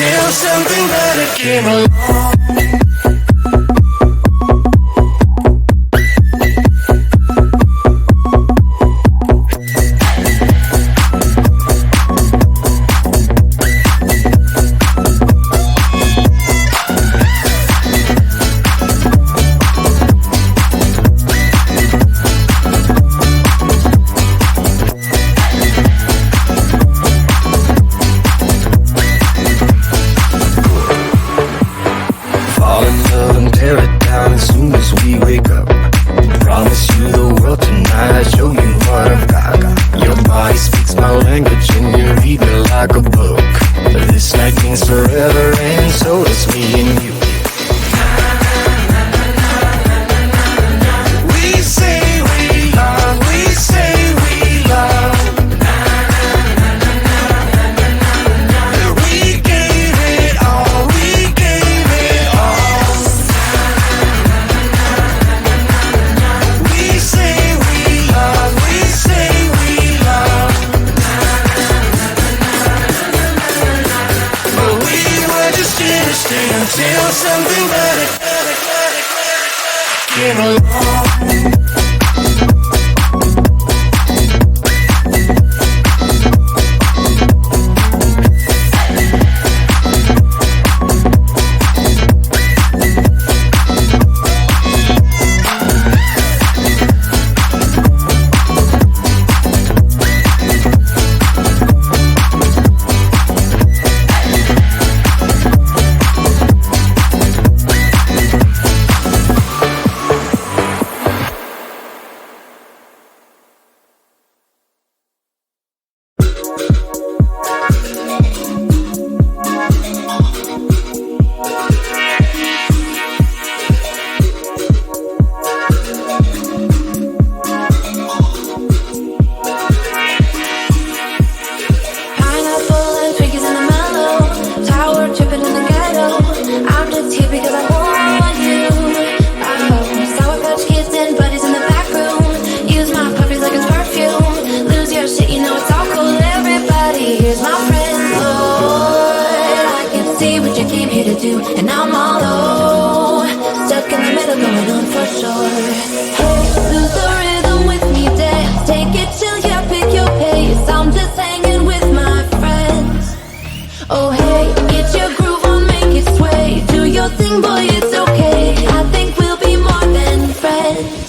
until something better came along. Until something better came along. And I'm all low, stuck in the middle, going on for sure. Hey, lose the rhythm with me, dance. Take it till you pick your pace. I'm just hanging with my friends. Oh hey, get your groove on, make it sway. Do your thing, boy, it's okay. I think we'll be more than friends.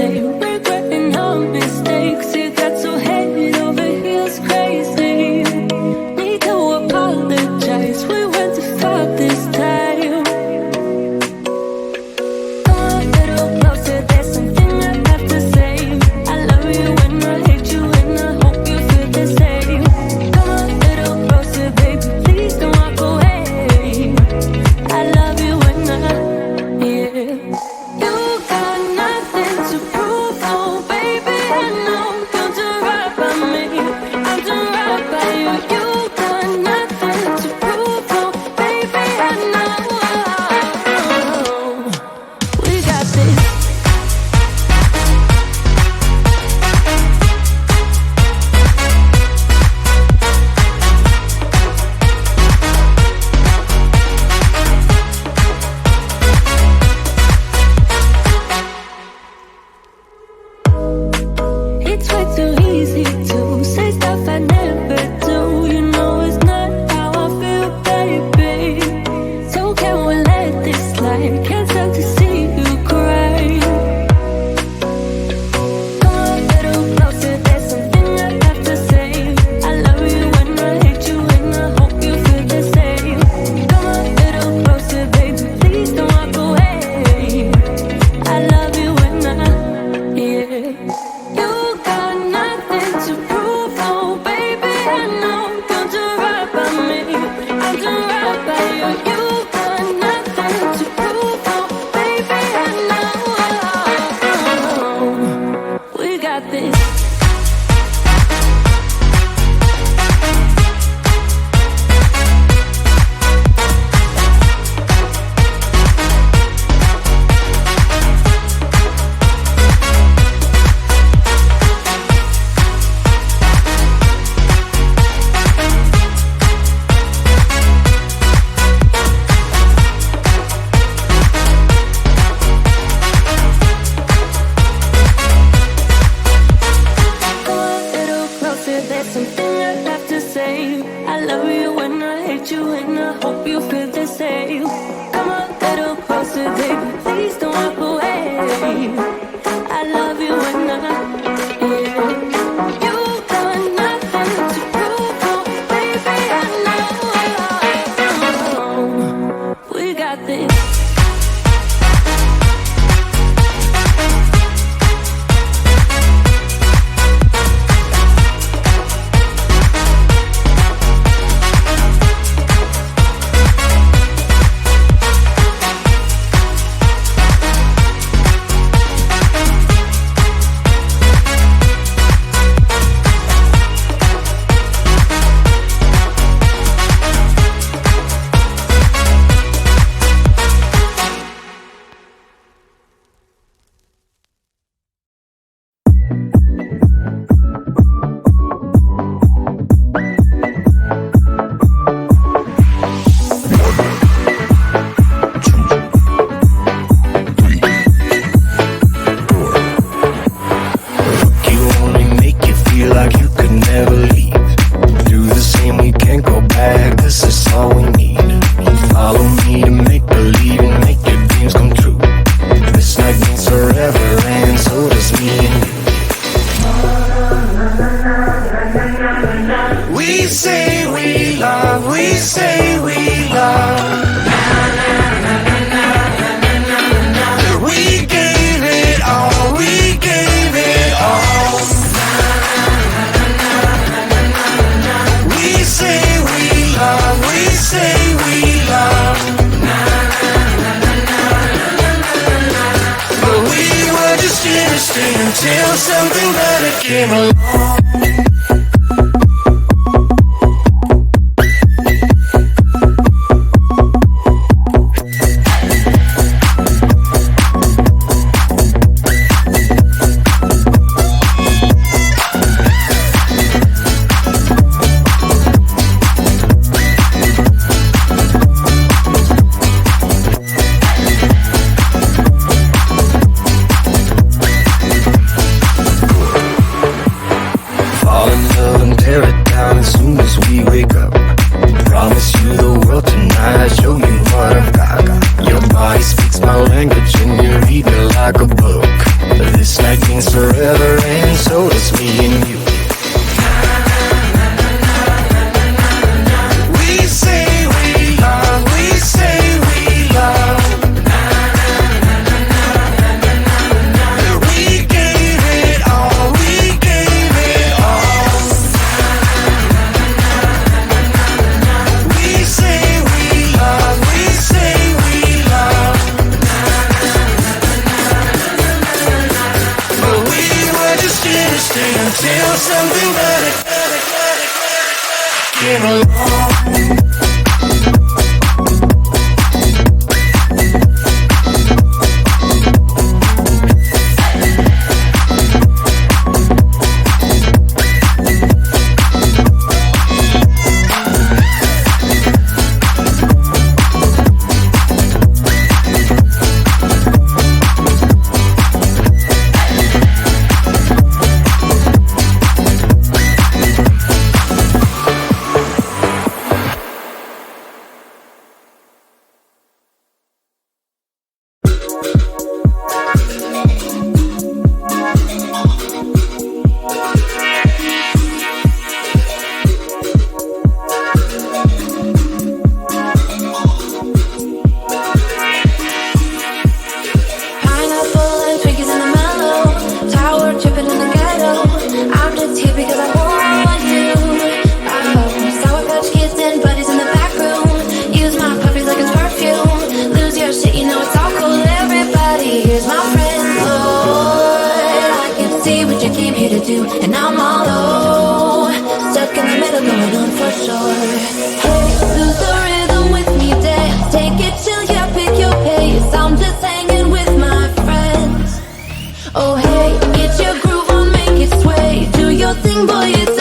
day, regretting our mistakes. It got so head over heels crazy. Need to apologize, we went too far this time. Come a little closer, there's something I have to say. I love you and I hate you and I hope you feel the same. Come a little closer, baby, please don't walk away. I love you and yeah. You got nothing to prove, oh baby, I know. Don't do right by me, I'll do right by you. You got nothing to prove, oh baby, I know. We got this. It's way too easy to say stuff I never do. You know it's not how I feel, baby. So can we let this slide? Can't stand to see you cry. Come a little closer, there's something I have to say. I love you and I hate you and I hope you feel the same. Come a little closer, baby, please don't walk away. I love you and yeah. You got nothing to prove, oh baby, I know. Don't do right by me, I'll do right by you. You got nothing to prove, oh baby, I know. We got this. Come a little closer, there's something I have to say. I love you and I hate you and I hope you feel the same. Come a little closer, baby, please don't walk away. I love you and yeah. You got nothing to prove, oh baby, I know. We got this. Until something better came along. Like a book. This night means forever, and so does me and you. We say we love, we say we love. We gave it all, we gave it all. We say we love, we say we love. But we were just here to stay until something better came along. And I'm all low, stuck in the middle, going on for sure. Hey, lose the rhythm with me, dance, take it, chill, yeah, pick your pace. I'm just hanging with my friends. Oh hey, get your groove on, make it sway. Do your thing, boy, it's